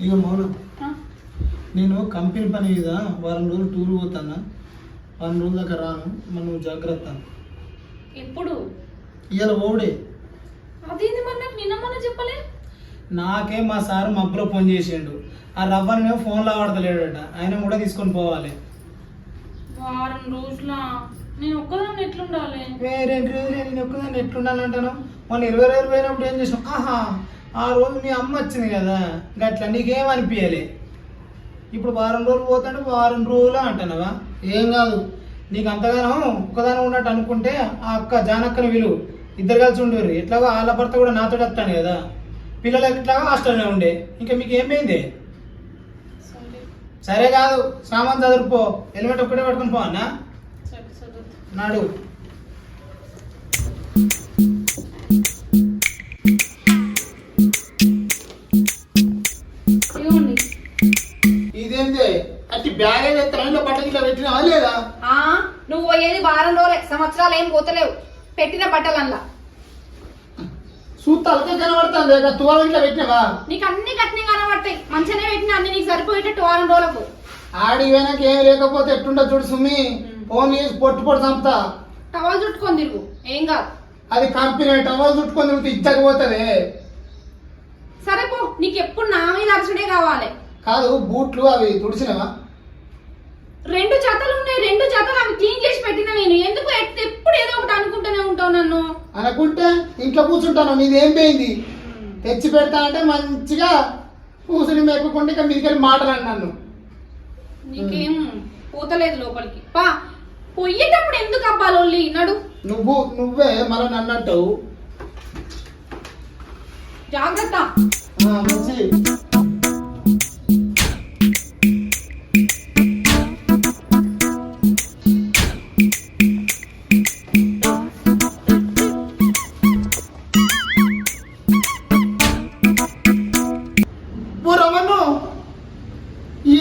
ఇక మౌన నేను కంపెనీ పని మీద వారం రోజులు టూర్ పోతాను. వారం రోజుల దాకా రాను. మరి నువ్వు జాగ్రత్త. ఎప్పుడు? ఇవాళ ఓడే. అదేంది మరి నాకు నిన్న మొన్న చెప్పలే? నాకే మా సారు మబ్బులో ఫోన్ చేసిండు. ఆ రవ్వని మేము ఫోన్లో ఆడతలేడట. ఆయన కూడా తీసుకొని పోవాలి. వారం రోజుల నేను ఒక్కదాన్ని ఎట్లుండాలి? వేరే రోజులు నేను ఒక్కదాన్ని ఎట్లుండాలంటాను. మొన్న 20 రోజులు పోయినప్పుడు ఏం చేసాం? ఆహా, ఆ రోజు మీ అమ్మ వచ్చింది కదా, గట్లా నీకేం అనిపించలే. ఇప్పుడు వారం రోజులు పోతాడు, వారం రోజులు అంటున్నావా? ఏం కాదు, నీకు అంతగానో ఒక్కదాని ఉన్నట్టు అనుకుంటే ఆ అక్క జానక్కని విలువ, ఇద్దరు కలిసి ఉండేవారు. ఎట్లాగో వాళ్ళ భర్త కూడా నాతో వస్తాను కదా, పిల్లలు ఎట్లాగో హాస్టల్లో ఉండే. ఇంకా మీకు ఏమైంది? సరే కాదు, సామాన్ చదువుపో, హెల్మెట్ ఒక్కటే పట్టుకుని పో అన్నా. నాడు ఇదేంటి అట్టి బ్యాగ్ అయితే బట్టలు ఇట్లా పెట్టినా లేదా? నువ్వు పోయేది వారం రోజులే, సంవత్సరాలు ఏం పోతలేవు. పెట్టిన బట్టలల్లా సూట్ తలకే కనబడుతుంది. తువాలు ఇట్లా పెట్టినావా? నీకు అన్ని కట్టిన కనబడతాయి. మంచిగానే పెట్టిన అన్ని నీకు సరిపోయేటట్టు వారం రోజులకు. ఆడి వెనక ఏం లేకపోతే ఎట్టుండో చూడు సుమ్మి. ఫోన్ చేసి పొట్టు పొట్టు చంపుతా. టవల్ చుట్టుకొని తిరుగు, ఏం కాదు. అది కంపెనీ టవల్ చుట్టుకొని తిరుగుతూ ఇచ్చకపోతుంది. సరే పో, నీకు ఎప్పుడు నా మీద అరచుడే కావాలి. కాదు, బూట్లు అవి తుడిచినవా? 2 జతలు ఉన్నాయి, 2 జతలు అవి క్లీన్ చేసి పెట్టిన. నేను ఎందుకు ఎప్పుడు ఏదో ఒకటి అనుకుంటూనే ఉంటావు నన్ను. అనుకుంటే ఇంట్లో కూర్చుంటాను. నీదేం పోయింది? తెచ్చి పెడతా అంటే మంచిగా కూసుని మెక్కుకుంటే ఇక మీదికెళ్ళి మాటలు నన్ను. నీకేం పోతలేదు లోపలికి. పా, పొయ్యేటప్పుడు ఎందుకు అబ్బాలోళ్ళి నడు. నువ్వే మళ్ళీ నన్ను అంటావు. జాగ్రత్త. మంచి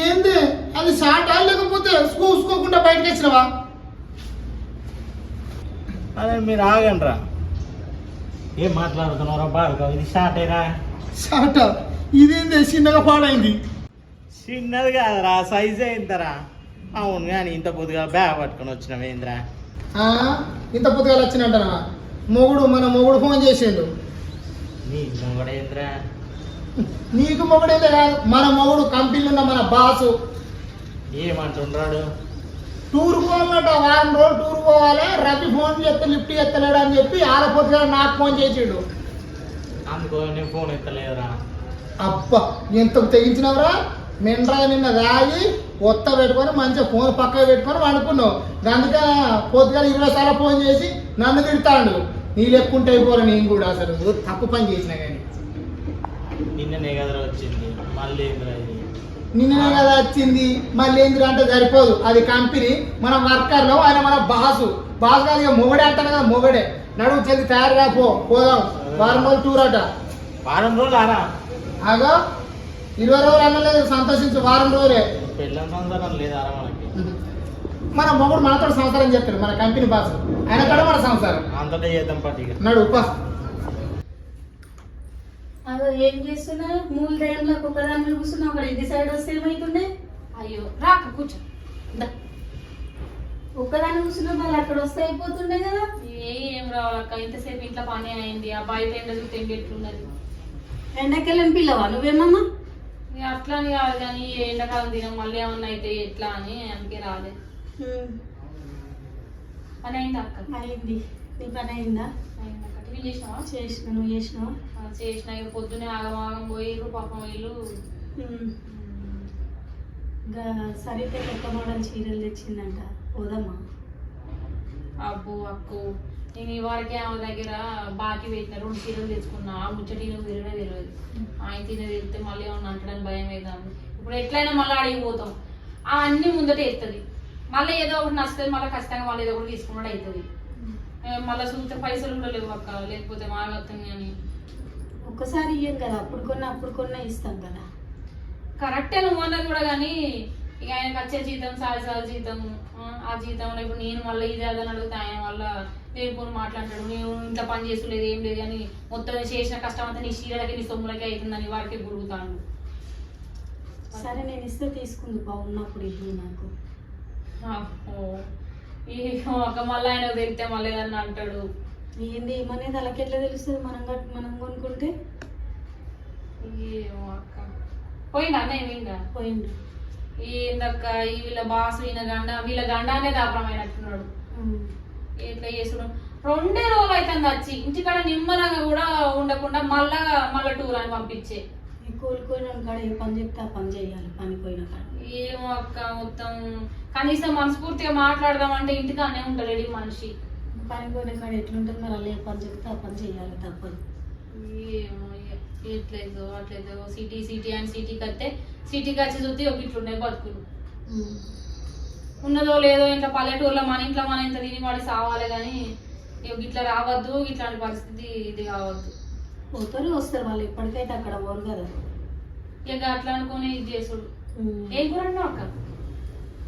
ఏంది అది షార్టా లేకపోతే చూసుకోకుండా బయటకు వచ్చినవా? అదే మీరు ఆగండ్రా, ఏం మాట్లాడుతున్నారా? బాగా ఇది షార్టేనా? షార్టా? ఇదేంది చిన్నగా పాడైంది? చిన్నది కాదురా, సైజ్ అయిందరా. అవును కానీ ఇంత పొద్దుగా బ్యాగ్ పట్టుకొని వచ్చినావు ఏంద్రా? ఇంత పొద్దుగాలు వచ్చినట్టనా? మన మొగుడు ఫోన్ చేసిండు. నీ మొగడేంద్రా? నీకు మొగుడేందే కాదు, మన మొగుడు కంపెనీలో ఉన్న మన బాసు. ఏమంటున్నాడు? టూర్ పోవాలన్నట, వారం రోజులు టూర్ పోవాలి. రవి ఫోన్ చేస్తే లిఫ్ట్ ఎత్తలేడు అని చెప్పి ఆలపోతుగా నాకు ఫోన్ చేసిండు. అందుకో నేను ఫోన్ ఎత్తలేదురా. అబ్బా, ఎంతకు తెగించినవరా? మెండ్రా నిన్న రాయి ఒత్త పెట్టుకొని మంచిగా ఫోన్ పక్కన పెట్టుకొని అనుకున్నావు. అందుకే పొద్దుగా 20 సార్లు ఫోన్ చేసి నన్ను తిడతాడు. నీ లెక్కుంటే అయిపోరు. నేను కూడా అసలు తప్పు పని చేసిన కానీ. నిన్ననే కదరా వచ్చింది, మళ్ళీ ఏంద్రా ఇది? నిన్ననే కదా వచ్చింది, మళ్ళీ ఏంద్రా అంటే సరిపోదు. అది కంపెనీ, మనం వర్కర్లు, ఆయన మన బాసు. బాసు కాదు, ఇక మొగడే అంటాను కదా, మొగడే. నడువు చెల్లి తయారుగా పోదాం. వారం రోజులు టూర్ అట. వారం రోజులు ఆరా? ఆగో, 20 రోజులు అనలేదు, సంతోషించు. వారం రోజులే. పెళ్ళం సంసారం లేదారా మనకి? మన మొగుడు మనతో సంసారం చెప్తాడు, మన కంపెనీ బాసు. ఆయన కూడా మన సంసారం. అంతటే చేద్దాం పట్టిగా. నడు ఉప. అదో ఏం చేస్తున్నా? మూల టైంలో ఒక్కదాన్ని కూర్చున్నా. అక్కడ ఇది సైడ్ వస్తే ఏమైతుండే? అయ్యో రాక కూర్చో. ఒక్కదాన్ని కూర్చున్నా, మళ్ళీ అక్కడ వస్తే అయిపోతుండే కదా. ఏం రావాలక్క, ఇంతసేపు ఇంట్లో పని అయింది. ఆ బయట ఎండ చూస్తే ఎట్లున్నది? ఎండకెళ్ళని పిల్లవా నువ్వేమన్నా? అట్లా అని కాదు కానీ ఎండాకాలం తినం, మళ్ళీ ఏమన్నా అయితే ఎట్లా అని అందుకే రాలేదు. పని అయిందా అక్క? అయింది. నీ పని అయిందా? అయిందక్క. టిఫిన్ చేసినావా? చేసిన. నువ్వు చేసినావా? చేసిన. ఇక పొద్దునే ఆగమాగం పోయిర్రు పాపం వీళ్ళు. సరిగ్గా కొత్త మోడల్ చీరలు తెచ్చిందంట, పోదామా? అబ్బో అక్కు, నేను ఈ వారికి ఆమె దగ్గర బాకీ పెట్టిన 2 చీరలు తెచ్చుకున్నా. ఆ ముచ్చటి తిరగనే తెలియదు. ఆయన తినే తిరిగితే మళ్ళీ ఏమన్నా అంటడానికి భయం అవుతుంది. ఇప్పుడు ఎట్లయినా మళ్ళీ అడిగిపోతాం. అవన్నీ ముందటే ఎత్తది. మళ్ళీ ఏదో ఒకటి నచ్చుతుంది, మళ్ళీ ఖచ్చితంగా మళ్ళీ ఏదో ఒకటి తీసుకున్నాడు అవుతుంది. మళ్ళీ చూస్తే పైసలు కూడా లేవు అక్క, లేకపోతే మాగొస్తుంది అని. ఒక్కసారి ఇయ్యం కదా, అప్పుడు కొన్నా ఇస్తాం కదా. కరెక్టే నువ్వు అన్నది కూడా, కానీ ఇక ఆయనకు వచ్చే జీతం సారి జీతం. ఆ జీతంలో ఇప్పుడు నేను మళ్ళీ ఇది అదని అడిగితే ఆయన వల్ల లేకపోతే మాట్లాడతాడు. నేను ఇంట్లో పని చేస్తలేదు ఏం లేదు కానీ మొత్తం చేసిన కష్టం అంతా నీ చీరలకి నీ సొమ్ములకి అవుతుందని వారికి గురుగుతాను. సరే నేను ఇస్తే తీసుకుంది ఉన్నప్పుడు ఇది నాకు. ఈ ఒక మళ్ళీ ఆయనకు తెలిస్తే మళ్ళీ ఏదన్నా అంటాడు. ఏంది ఏమనేది అలాకెట్లా తెలుస్తుంది మనం కొనుక్కుంటే? ఏమో అక్క పోయింది అన్న ఏమింగా పోయిండు. ఏందక్క ఈ వీళ్ళ గండ అనేది దాపరమైనట్టున్నాడు. ఎట్లా చేసుడు 2 రోజులు అవుతుంది వచ్చి ఇంటికాడ నిమ్మలంగా కూడా ఉండకుండా మళ్ళా టూర్ అని పంపించే. కోలుకోయిన కాడ ఏ పని చెప్తే ఆ పని చేయాలి. పని పోయిన కాడ ఏమో అక్క మొత్తం కనీసం మనస్ఫూర్తిగా మాట్లాడదామంటే ఇంటికానే ఉండలేడు ఈ మనిషి. పని పోయిన కాడ ఎట్లుంటుంది మరి? అలా ఏ పని చెప్తే ఆ పని చేయాలి తప్పదు. ఏమో ఎట్లేదో అట్లేదో సిటీకి వస్తే సిటీకి వచ్చి చూస్తే ఒక ఇట్లుండే బతుకులు. ఉన్నదో లేదో ఇంట్లో పల్లెటూరులో మన ఇంట్లో మన ఇంత తిని పడి సావాలి కానీ ఇట్లా రావద్దు, ఇట్లాంటి పరిస్థితి ఇది కావద్దు. పోతారు వస్తారు వాళ్ళు, ఎప్పటికైతే అక్కడ పోరు కదా. ఇక అట్లా అనుకుని ఇది చేసుడు. ఏం కూర అన్నావు అక్క?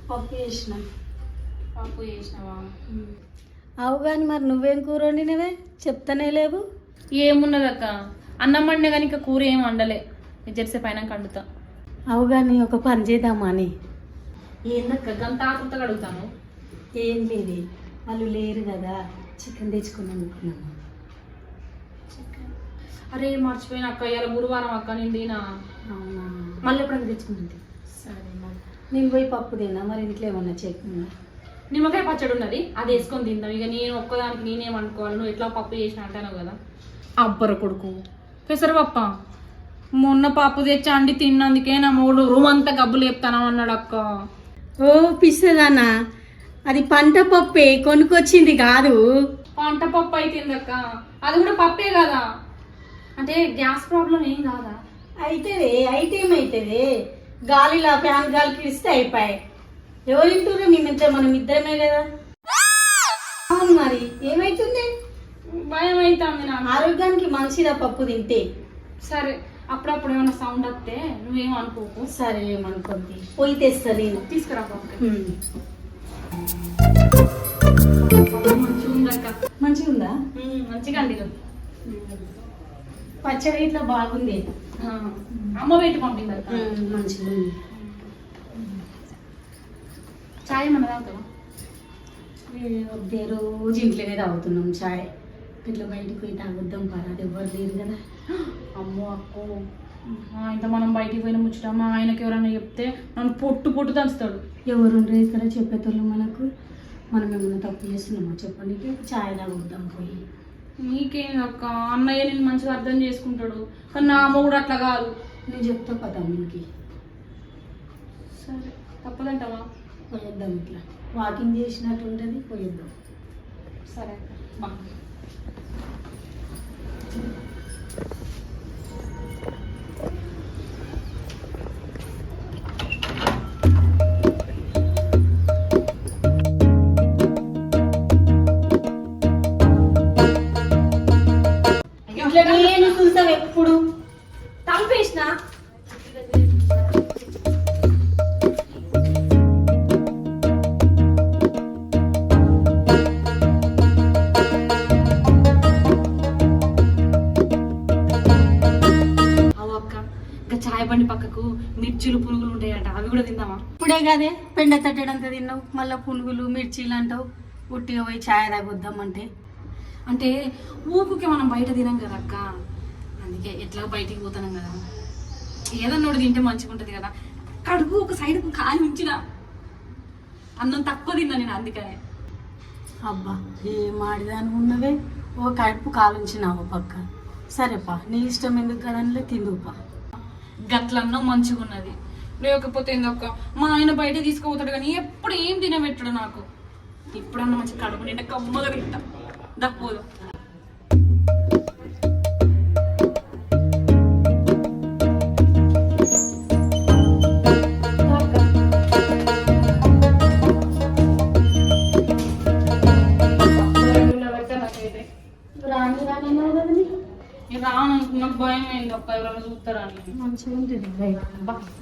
పప్పు చేసిన. పప్పు చేసినావా? అవు కానీ మరి నువ్వేం కూర వండినవే చెప్తానే లేవు. ఏమున్నది అక్క, అన్నం వండినా కానీ ఇంకా కూర ఏం వండలే. జెర్సే పైన కండుతా. అవు కానీ ఒక పని చేద్దామా అని. ఏందక్క గంత ఆకృతగా అడుగుతాను. ఏం లేదు, వాళ్ళు లేరు కదా, చికెన్ తెచ్చుకున్నాం అనుకున్నాము. అరే మర్చిపోయిన అక్క, ఇవాళ గురువారం అక్క నిండినా. అవునా, మళ్ళీ ఎప్పుడైనా తెచ్చుకుంది. సరే నేను పోయి పప్పు తిన్నా, మరి ఇంట్లో ఏమన్నా చెక్కున్నా. నిమ్మకాయ పచ్చడి ఉన్నది, అది వేసుకొని తిందాం. ఇక నేను ఒక్కదానికి నేనేమనుకోవాలి, నువ్వు ఎట్లా పప్పు చేసిన అంటాను కదా. అబ్బర కొడుకు పెసరపప్ప మొన్న పప్పు తెచ్చి అండి తిన్నందుకే నా మూడు రూమ్ అంతా గబ్బులు చెప్తాను అన్నాడు అక్క. ఓ పిస్తదానా, అది పంట పప్పే, కొనుక్కొచ్చింది కాదు. పంట పప్పు అయిపోయింది అక్క, అది కూడా పప్పే కదా. అంటే గ్యాస్ ప్రాబ్లం ఏం కాదా? అయితేదే అయితే ఏమైతుంది, గాలిలో ఫ్యాన్ గాలికి ఇస్తే అయిపోయాయి. ఎవరు ఇంటూరు మేమిద్దరు, మనం ఇద్దరమే కదా. అవును మరి ఏమైతుంది, భయం అవుతుంది నాకు. ఆరోగ్యానికి మంచిదా పప్పు తింటే. సరే అప్పుడప్పుడు ఏమైనా సౌండ్ వస్తే నువ్వేం అనుకోకు. సరే ఏమనుకోండి, పోయి తెస్తా నేను. తీసుకురా మంచిగా ఉందా? మంచిగా అండి. పచ్చడి ఇట్లా బాగుంది. అమ్మ పెట్టి పంపింది అక్క. మంచిగా ఉంది. చాయ్ ఏమన్నా తాగుతావా? వద్దే, రోజు ఇంట్లోనే తాగుతున్నాం చాయ్. ఇట్లా బయటకు పోయి తాగుద్దాం పరా, అది ఎవరు లేరు కదా. అమ్మో అక్కో, ఇంత మనం బయటికి పోయిన ముచ్చట మా ఆయనకి ఎవరైనా చెప్తే నన్ను పొట్టు దంచుతాడు. ఎవరుండ్రు ఇక్కడ చెప్పేటోళ్ళు మనకు? మనం ఏమన్నా తప్పు చేస్తున్నామో చెప్పండి, చాయ్ తాగుద్దాం పోయి. నీకేం అక్క, అన్నయ్య నేను మంచిగా అర్థం చేసుకుంటాడు, కానీ నా అమ్మ కూడా అట్లా కాదు. నేను చెప్తా పదా మనకి. సరే తప్పదంటావా? పోయేద్దాం, ఇట్లా వాకింగ్ చేసినట్టు ఉంటుంది, పోయేద్దాం. సరే బా. నేను చూసావు ఎప్పుడు తలుపేసిన. చాయ్ బండి పక్కకు మిర్చిలు పురుగులు ఉంటాయట, అవి కూడా తిందామా? ఇప్పుడే కదే పెండ తట్టడంతా తిన్నావు, మళ్ళీ పునుగులు మిర్చీలు అంటావు. ఉట్టిగా పోయి ఛాయ్ తాగొద్దామంటే అంటే ఊపుకే మనం బయట తినాం కదా అక్క, అందుకే ఎట్లా బయటికి పోతున్నాం కదా, ఏదన్నా ఒకటి తింటే మంచిగా ఉంటుంది కదా. కడుపు ఒక సైడ్కు కాలి ఉంచిన అన్నం తక్కువ తిన్నా నేను, అందుకనే. అబ్బా ఏం ఆడిదాని ఉన్నవే, ఓ కడుపు కాలుంచినావు పక్క. సరేపా, నీ ఇష్టం ఎందుకు కదనిలే, తిందుపా. గట్లన్నం మంచిగా ఉన్నది, లేకపోతే ఏందక్క మా ఆయన బయట తీసుకుపోతాడు కానీ ఎప్పుడు ఏం తినబెట్టాడు నాకు. ఇప్పుడన్నా మంచి కడుపు నిండా కమ్మగా తింటా. దప్పోదు నాకు భయం అయింది ఒక్క, ఎవరైనా చూస్తారా అని. మంచిగా ఉంటుంది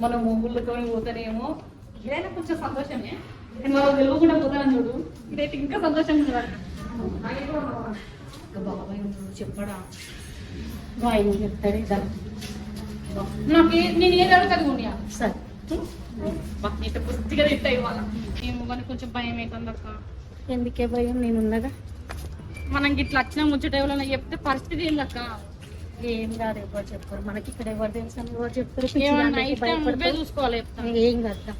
మన మొగుళ్ళతో పోతానేమో, ఇదైనా కొంచెం సంతోషమే. మనం తెలియకుండా పోతాను చూడు, ఇదైతే ఇంకా సంతోషంగా బాబాయ్ చెప్పడా? ఆయన చెప్తాడు నాకు నేను ఏది అడుగుతుంది ఉన్నా. సరే ఇంత బుద్ధిగా తింటాయి ఇవాళ ఏమో కానీ కొంచెం భయం అవుతుంది అక్క. ఎందుకే భయం, నేనున్నగా. మనం ఇట్లా వచ్చిన ముచ్చట ఎవరైనా చెప్తే పరిస్థితి ఏందక్క? ఏం కాదు, ఎవరు చెప్పారు మనకి, ఇక్కడ ఎవరు తెలుసు ఎవరు చెప్తారు. ఏమన్నా అయితే నువ్వే చూసుకోవాలి చెప్తాను. ఏం కదా.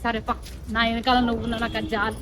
సరే పా, నా వెనకాల నువ్వు నాకు అది చాలు.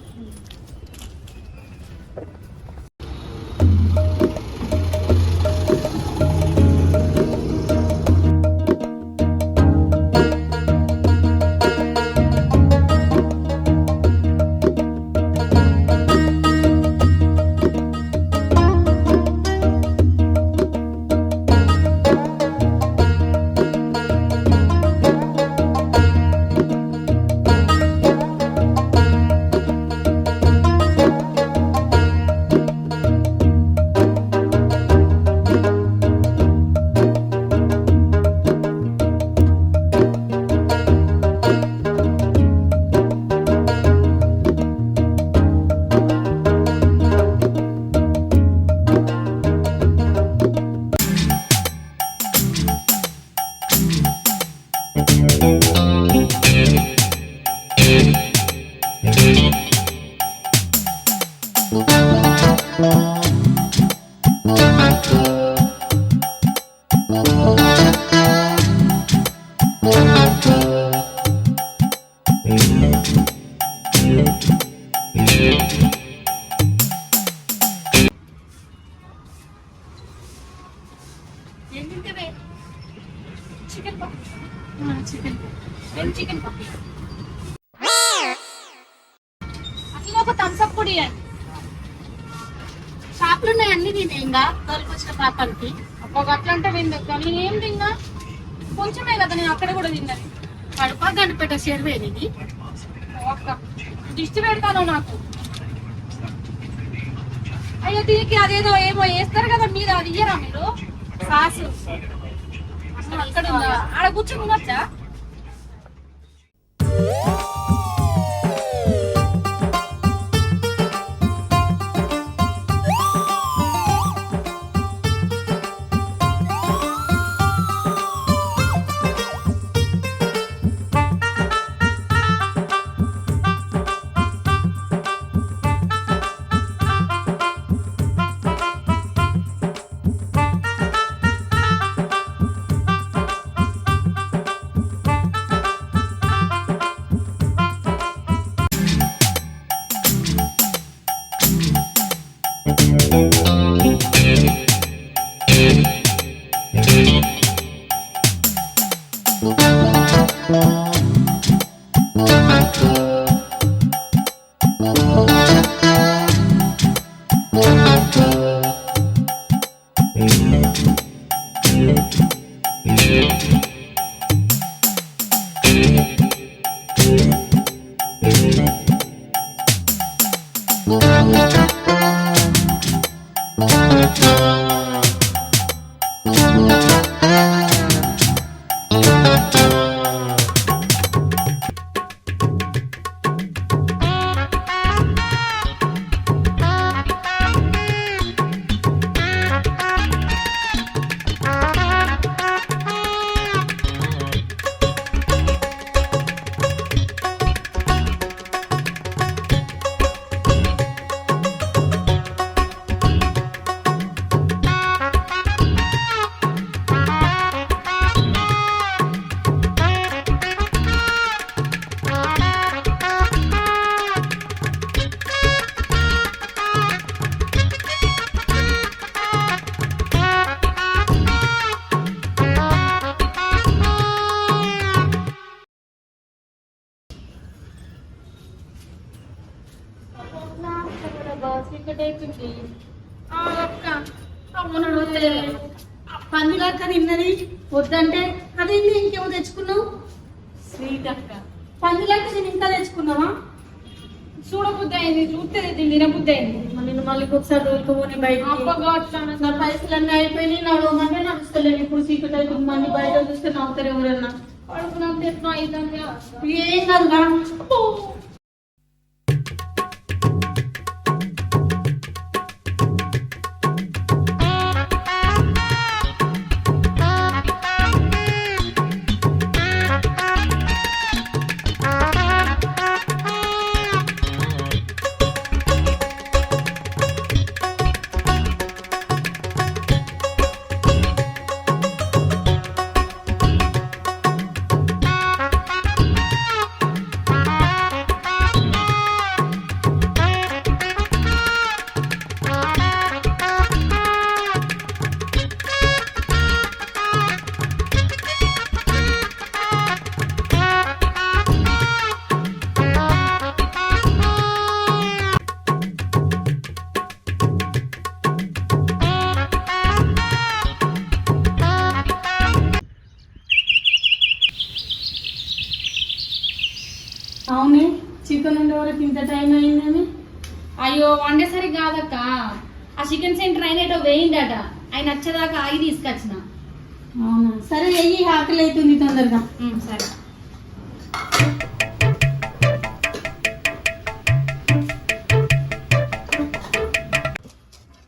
చికెన్ చికెన్ అట్లా ఒక థమ్స్అప్ కూడా ఇవ్వండి. షాపులు ఉన్నాయి అన్ని తినేయంగా తోలుకొచ్చిన పాపానికి. ఒక అట్లా అంటే విందక్క, నేనేం తిన్నా కొంచెమే కదా, నేను అక్కడ కూడా తిన్నది. కడుపా గంటపేట చెరువేది. అక్క దిష్టి పెడతాను నాకు. అయ్యో దీనికి అదేదో ఏమో వేస్తారు కదా మీద, అది ఇయ్యరా మీరు? సాసు అక్కడ ఉందా? ఆడ కూర్చొని ఉండొచ్చా? పందిలాక తిన్నది వద్దంటే అదేంటి ఇంకేమో తెచ్చుకున్నావు? స్వీట్ అక్క. పందిలాక నేను ఇంకా తెచ్చుకున్నావా? చూడబుద్ధి అయింది, చూస్తే తినబుద్ధి అయింది. నేను మళ్ళీ ఒకసారి రోజుకోని బయట నా పైసలు అన్నీ అయిపోయినాయి. నడవమంటే నడుస్తలేను. ఇప్పుడు సీక్రెట్ అయిపోయింది. మళ్ళీ బయట చూస్తే నవ్వుతారు ఎవరన్నా. పడుకున్నంత ఎట్లా అవుతుంది? ఏం కాదుగా. అవునే చికెన్ ఉండే వరకు ఇంత టైం అయిందని. అయ్యో వండేసరి కాదక్క, ఆ చికెన్ సెంటర్ అయినటో వేయిందట, ఆయన వచ్చేదాకా ఆగి తీసుకొచ్చిన. అవునా, సరే వెయ్యి, ఆకలి అవుతుంది తొందరగా. సరే.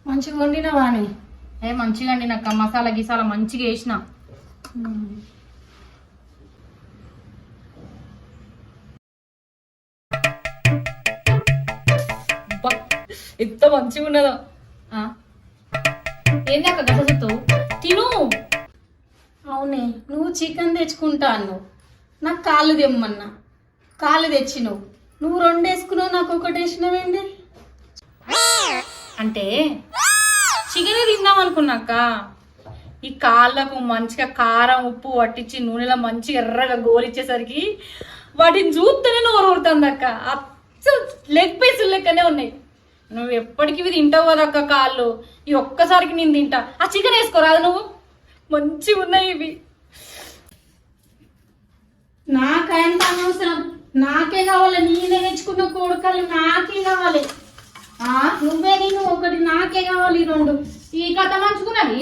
మంచిగా వండినవా అని? మంచిగా అండి నాకు మసాలా గిసాలా మంచిగా వేసిన. ఎంత మంచిగా ఉన్నదో. ఏంది అక్క గస చూస్తావు? తిను. అవునే, నువ్వు చికెన్ తెచ్చుకుంటా అన్నావు, నాకు కాళ్ళు తెమ్మన్నా, కాళ్ళు తెచ్చినావు. నువ్వు 2 వేసుకున్నావు, నాకు 1 వేసినావేంది? అంటే చికెన్ తిందాం అనుకున్నాక ఈ కాళ్ళకు మంచిగా కారం ఉప్పు పట్టించి నూనెలో మంచిగా ఎర్రగా గోలిచ్చేసరికి వాటిని చూస్తేనే నోరు ఊరుతుంది అక్క. అసలు లెగ్ పీసులు లెక్కనే ఉన్నాయి. నువ్వు ఎప్పటికి ఇవి తింటావు కదా అక్క కాళ్ళు, ఈ ఒక్కసారికి నేను తింటా. ఆ చికెన్ వేసుకోరాదు నువ్వు, మంచిగా ఉన్నాయి ఇవి. నాకంత అనవసరం, నాకే కావాలి. నేనే తెచ్చుకున్న కోడికాళ్ళు నాకే కావాలి. నువ్వే నేను 1, నాకే కావాలి 2. ఈ కథ మంచుకున్నది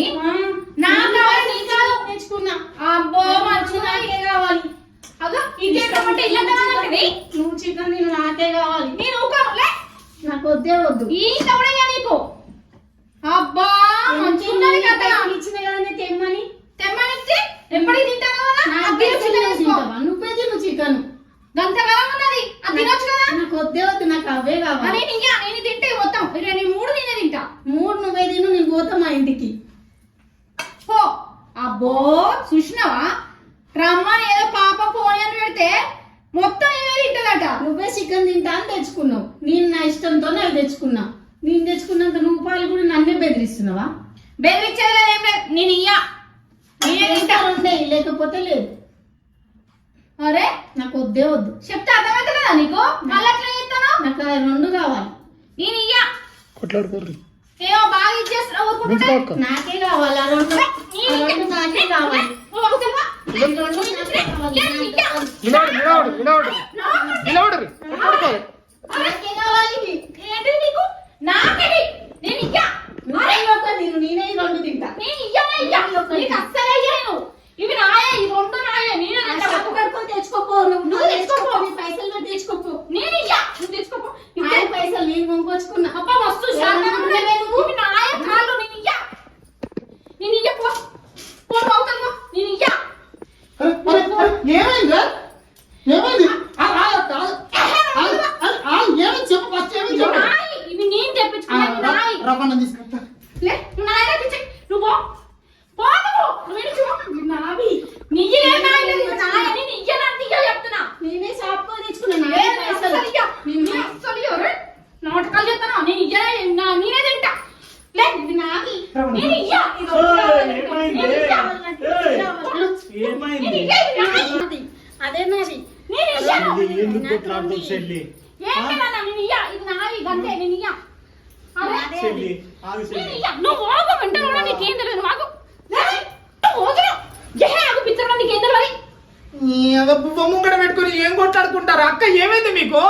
నాకు కావాలి, నీ కాదు తెచ్చుకున్నా. అబ్బో మంచుకున్నా. నాకే కావాలి. అగో ఇది అంటే ఇల్లంటే నువ్వు చికెన్ నేను నాకే కావాలి. నేను ఊకలే, నాకు వద్దే వద్దు. ఈ తవడయ్యా నీకు. అబ్బా మంచుకున్నది కథ. ఇచ్చిన కదా తెమ్మని. తెమ్మనిచ్చి ఎప్పటికి తింటాను కదా. నాకే తింటావా? నువ్వే తిను చికెన్. గంతకాలం ఉన్నది, అది తినొచ్చు కదా. నాకు వద్దే వద్దు, నాకు అవే కావాలి. నేను తింటే మొత్తం 3 నేనే తింటా. 3 నువ్వే తిను, నేను పోతా మా ఇంటికి. పో. అబ్బో చూసినావా, రమ్మని ఏదో పాప పోనీ అని పెడితే మొత్తం నేనే తింటదట. నువ్వే చికెన్ తింటా అని తెచ్చుకున్నావు, నేను నా ఇష్టంతో అవి తెచ్చుకున్నా. నేను తెచ్చుకున్నంత నువ్వు పాలు కూడా నన్నే బెదిరిస్తున్నావా? బెదిరించేది ఏం లేదు, నేను ఇయ్యా. నేనే తింటా. 2 లేకపోతే లేదు. అరే నాకు వద్దే వద్దు. చెప్తే అర్థమవుతుందా నీకు? మళ్ళీ అట్లా చెప్తాను. నాకు 2 కావాలి. నేను ఇయ్యా. కొట్లాడుకోర్రి. ఏమో బాగా ఇచ్చేస్తా ఊరుకుంటుంటే. నాకే కావాలి ఆ 2. నాకే కావాలి. నాకే కావాలి. ఏంటి నీకు? నాకేది? నేను ఇయ్యా. నేనే 2 తింటా. నేను ఇయ్యనే ఇయ్యా. నీకు అస్సలే ఇయ్యను. ఇవి నాయే, ఈ 2 నాయే. నేను కడుకొని తెచ్చుకోపో. నువ్వు తెచ్చుకోపో, నీ పైసలు పెట్టి తెచ్చుకోపో. నేను ఇయ్యా, నువ్వు తెచ్చుకోపో. నా పైసలు నేను కొనుక్కొచ్చుకున్నా. అబ్బా మస్తు శాతం ఉన్నవే నువ్వు. ఇవి నాయే కాళ్ళు. నేను ఇయ్యా. నేను ఇయ్య పో. పో అవుతాను. నేను ఇయ్యా. ఏమైంది ఏమైంది? ఏమైంది చెప్పు, ఫస్ట్ ఏమైంది చెప్పు. నాయి. ఇవి నేను తెప్పించుకున్నాను. నాయి. రవ్వన్న తీసుకుంటా. లే, నువ్వు నాయ తెప్పించే. నువ్వు పో. పో నువ్వు. నువ్వు వెళ్ళి చూడు. నావి నీయే నాయ లేదు. నాయని నేను ఇయ్యనంటే ఇయ్య చెప్తున్నా. నేనే షాప్ లో తెచ్చుకున్నా. నా ఏ పైసలు అస్సలు ఇయ్య. నేను అస్సలు ఇయ్యరు. నాటకాలు చెప్తాను. నేను ఇయ్యనే, నేనే తింటా. లే, ఇది నాది. నేను ఇయ్య. నేను ఇయ్య. ఏమైంది? నేను ఇయ్య, ఇది నాది. అదే నాది. నేను ఇయ్యను. ఎందుకు కొట్లాడుతావు చెల్లి? ఏంటి నాన్న, నేను ఇయ్య. ఇది నాది గంతే, నేను ఇయ్య. అరే చెల్లి ఆగు నేను చెల్లి. ఇయ్య. నువ్వు ఆగు అంటే కూడా నీకేం తెలియదు. నువ్వు ఆగు. లే, నువ్వు ఆగురా. ఆగు పిచ్చరా, నీకేం తెలియదు. ముంగడ పెట్టుకుని ఏం కొట్లాడుకుంటారు? అక్క ఏమైంది మీకు?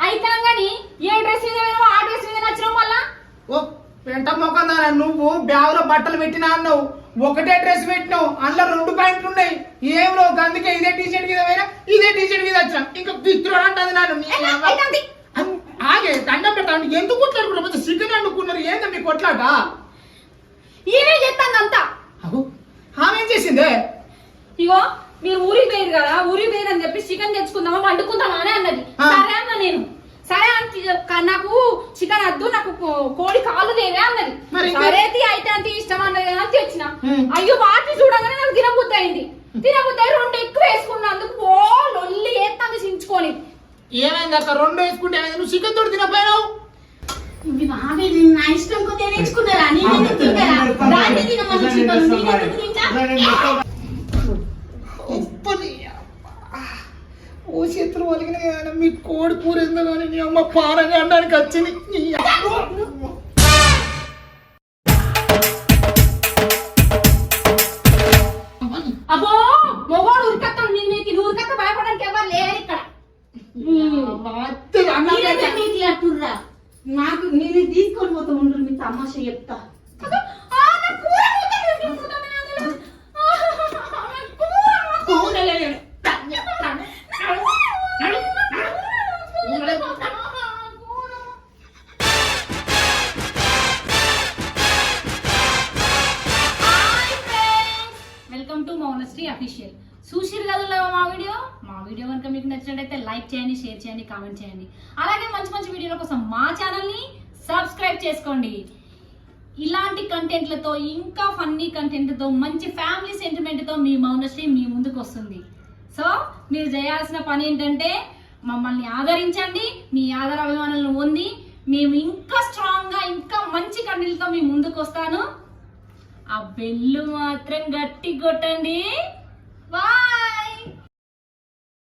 అయితే కానీ ఏ డ్రెస్ మీద వేయో ఆ డ్రెస్ మీద నచ్చినావు మళ్ళా. ఓ పెంట మొక్కదా, నువ్వు బ్యాగ్ లో బట్టలు పెట్టినా అన్నావు, ఒకటే డ్రెస్ పెట్టినావు, అందులో 2 ప్యాంట్లు ఉన్నాయి. ఏం నువ్వు అందుకే ఇదే టీషర్ట్ మీద పోయినా, ఇదే టీషర్ట్ మీద వచ్చా. ఇంకా పిత్రుడు అంటది నన్ను. ఆగే దండం పెట్టండి. ఎందుకు కొట్లాడుకున్నారు? చికెన్ అనుకున్నారు. ఏందా మీ కొట్లాట? ఈమె చెప్తాను అంతా. ఆమె ఏం చేసిందే? ఇగో మీరు ఊరికి పోయారు కదా, ఊరికి పోయారు అని చెప్పి చికెన్ తెచ్చుకుందామా వండుకుందామా అని అన్నది. సరే అన్న నేను. సరే అంటే నాకు చికెన్ వద్దు, నాకు కోడి కాళ్ళు లేవే అన్నది. సరే అయితే అంత ఇష్టం అన్నది కదా అని తెచ్చిన. అయ్యో వాటిని చూడగానే నాకు తినబుద్ధి అయింది. 2 ఎక్కువ వేసుకున్నందుకు ఓ లొల్లి ఏస్తాను చించుకొని. ఏమైంది అక్క? 2 వేసుకుంటే నువ్వు చికెన్ తోడు తినపోయినావు. ఇవి నావి, నా ఇష్టం కొద్ది తెచ్చుకున్నారా? నేను తింటారా? దాన్ని తినమని చికెన్ నేను తింటా. ఓ చేతులు వలిగిన మీ కోడి కూర ఎందుకు కానీ నీ అమ్మ పారని అనడానికి వచ్చింది. అబ్బో మొగోడు ఉరికత్తాడు. నీకు ఉరికత్త భయపడడానికి ఎవరు లేరు ఇక్కడ. మౌనశ్రీ అఫీషియల్. చూసిరు కదా మా వీడియో కనుక మీకు నచ్చినట్టయితే లైక్ చేయండి, షేర్ చేయండి, కామెంట్ చేయండి. అలాగే మంచి మంచి వీడియోల కోసం మా ఛానల్ని సబ్స్క్రైబ్ చేసుకోండి. ఇలాంటి కంటెంట్లతో, ఇంకా ఫన్నీ కంటెంట్తో, మంచి ఫ్యామిలీ సెంటిమెంట్తో మీ మౌనశ్రీ మీ ముందుకు వస్తుంది. సో మీరు చేయాల్సిన పని ఏంటంటే మమ్మల్ని ఆదరించండి. మీ ఆదర అభిమానులను పొంది మేము ఇంకా స్ట్రాంగ్గా, ఇంకా మంచి కంటెంట్తో మీ ముందుకు వస్తాను. ఆ బెల్లు మాత్రం గట్టి కొట్టండి. బాయ్.